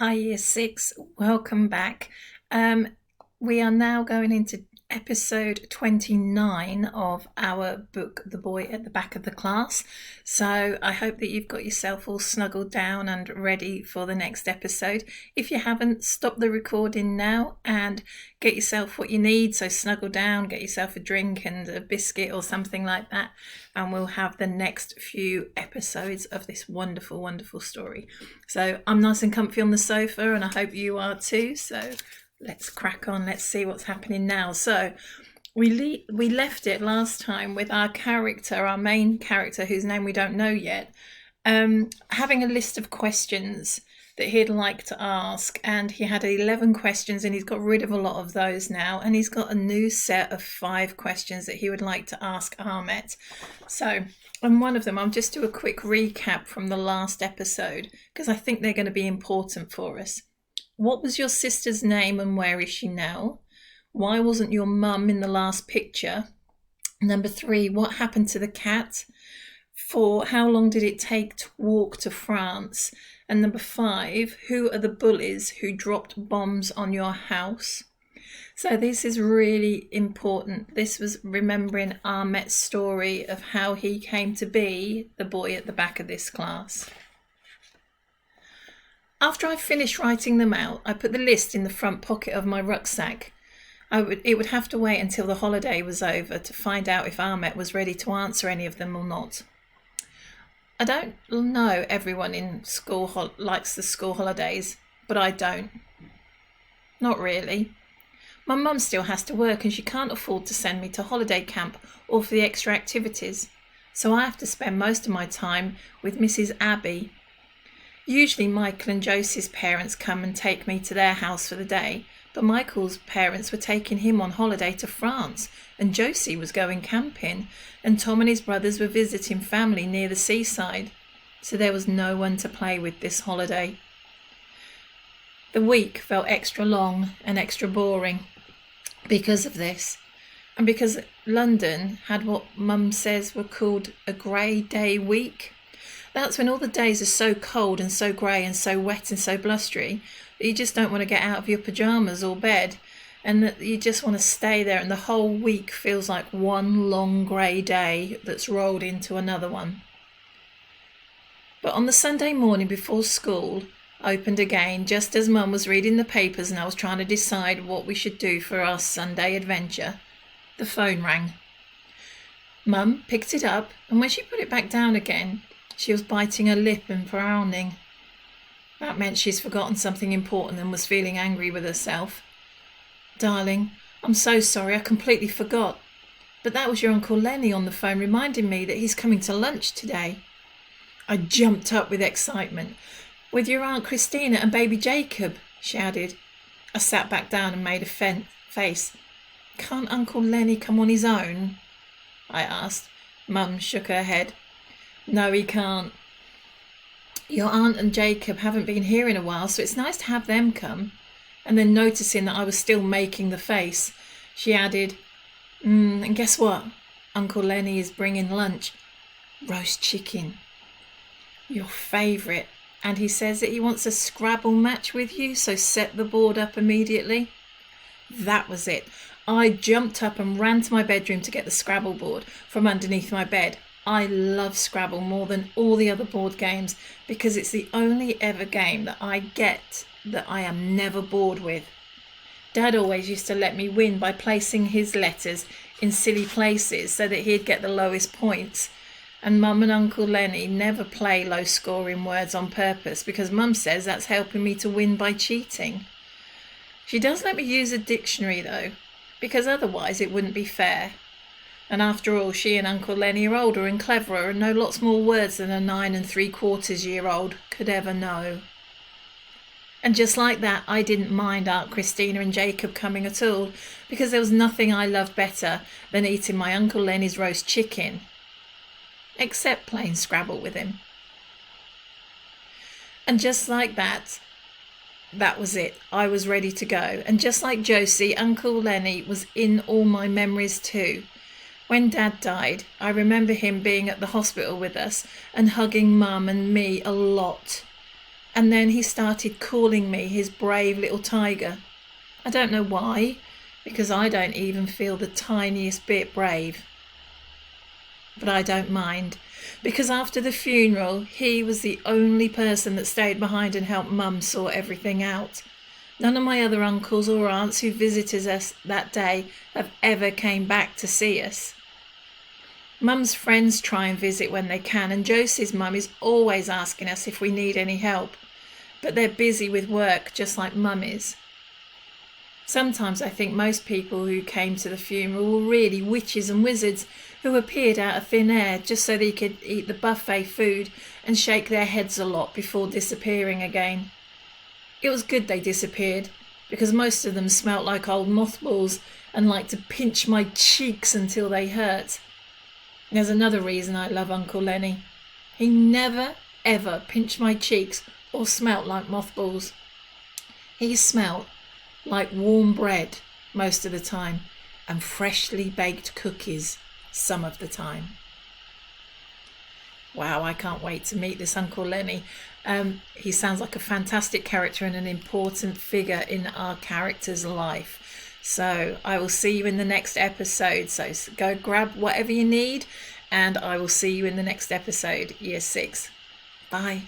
Hi, Year Six. Welcome back. Um, we are now going into episode 29 of our book, The Boy at the Back of the Class. So I hope that you've got yourself all snuggled down and ready for the next episode. If you haven't, stop the recording now and get yourself what you need. So snuggle down, get yourself a drink and a biscuit or something like that, and we'll have the next few episodes of this wonderful, wonderful story. So I'm nice and comfy on the sofa, and I hope you are too. So let's crack on. Let's see what's happening now. So we left it last time with our character, our main character, whose name we don't know yet, having a list of questions that he'd like to ask, and he had 11 questions, and he's got rid of a lot of those now, and he's got a new set of 5 questions that he would like to ask Ahmet. So, and one of them, I'll just do a quick recap from the last episode because I think they're going to be important for us. What was your sister's name and where is she now? Why wasn't your mum in the last picture? Number 3, what happened to the cat? 4, how long did it take to walk to France? And number 5, who are the bullies who dropped bombs on your house? So this is really important. This was remembering Ahmet's story of how he came to be the boy at the back of this class. After I finished writing them out, I put the list in the front pocket of my rucksack. It would have to wait until the holiday was over to find out if Ahmet was ready to answer any of them or not. I don't know everyone in school likes the school holidays, but I don't. Not really. My mum still has to work and she can't afford to send me to holiday camp or for the extra activities, so I have to spend most of my time with Mrs. Abbey. Usually Michael and Josie's parents come and take me to their house for the day, but Michael's parents were taking him on holiday to France, and Josie was going camping, and Tom and his brothers were visiting family near the seaside, so there was no one to play with this holiday. The week felt extra long and extra boring because of this, and because London had what Mum says were called a grey day week. That's when all the days are so cold and so grey and so wet and so blustery that you just don't want to get out of your pyjamas or bed, and that you just want to stay there, and the whole week feels like one long grey day that's rolled into another one. But on the Sunday morning before school opened again, just as Mum was reading the papers and I was trying to decide what we should do for our Sunday adventure, the phone rang. Mum picked it up, and when she put it back down again, she was biting her lip and frowning. That meant she's forgotten something important and was feeling angry with herself. Darling, I'm so sorry, I completely forgot. But that was your Uncle Lenny on the phone reminding me that he's coming to lunch today. I jumped up with excitement. With your Aunt Christina and baby Jacob, she added. I sat back down and made a face. Can't Uncle Lenny come on his own? I asked. Mum shook her head. No, he can't. Your aunt and Jacob haven't been here in a while, so it's nice to have them come. And then noticing that I was still making the face, she added, and guess what? Uncle Lenny is bringing lunch. Roast chicken. Your favourite. And he says that he wants a Scrabble match with you, so set the board up immediately. That was it. I jumped up and ran to my bedroom to get the Scrabble board from underneath my bed. I love Scrabble more than all the other board games because it's the only ever game that I get that I am never bored with. Dad always used to let me win by placing his letters in silly places so that he'd get the lowest points. And Mum and Uncle Lenny never play low-scoring words on purpose because Mum says that's helping me to win by cheating. She does let me use a dictionary though, because otherwise it wouldn't be fair. And after all, she and Uncle Lenny are older and cleverer and know lots more words than a 9 3/4-year-old could ever know. And just like that, I didn't mind Aunt Christina and Jacob coming at all, because there was nothing I loved better than eating my Uncle Lenny's roast chicken, except playing Scrabble with him. And just like that was it. I was ready to go. And just like Josie, Uncle Lenny was in all my memories too. When Dad died, I remember him being at the hospital with us and hugging Mum and me a lot. And then he started calling me his brave little tiger. I don't know why, because I don't even feel the tiniest bit brave. But I don't mind, because after the funeral, he was the only person that stayed behind and helped Mum sort everything out. None of my other uncles or aunts who visited us that day have ever came back to see us. Mum's friends try and visit when they can, and Josie's mum is always asking us if we need any help, but they're busy with work just like Mum is. Sometimes I think most people who came to the funeral were really witches and wizards who appeared out of thin air just so they could eat the buffet food and shake their heads a lot before disappearing again. It was good they disappeared, because most of them smelt like old mothballs and liked to pinch my cheeks until they hurt. There's another reason I love Uncle Lenny. He never, ever pinched my cheeks or smelt like mothballs. He smelt like warm bread most of the time and freshly baked cookies some of the time. Wow, I can't wait to meet this Uncle Lenny. He sounds like a fantastic character and an important figure in our character's life. So I will see you in the next episode. So go grab whatever you need, and I will see you in the next episode, Year 6. Bye.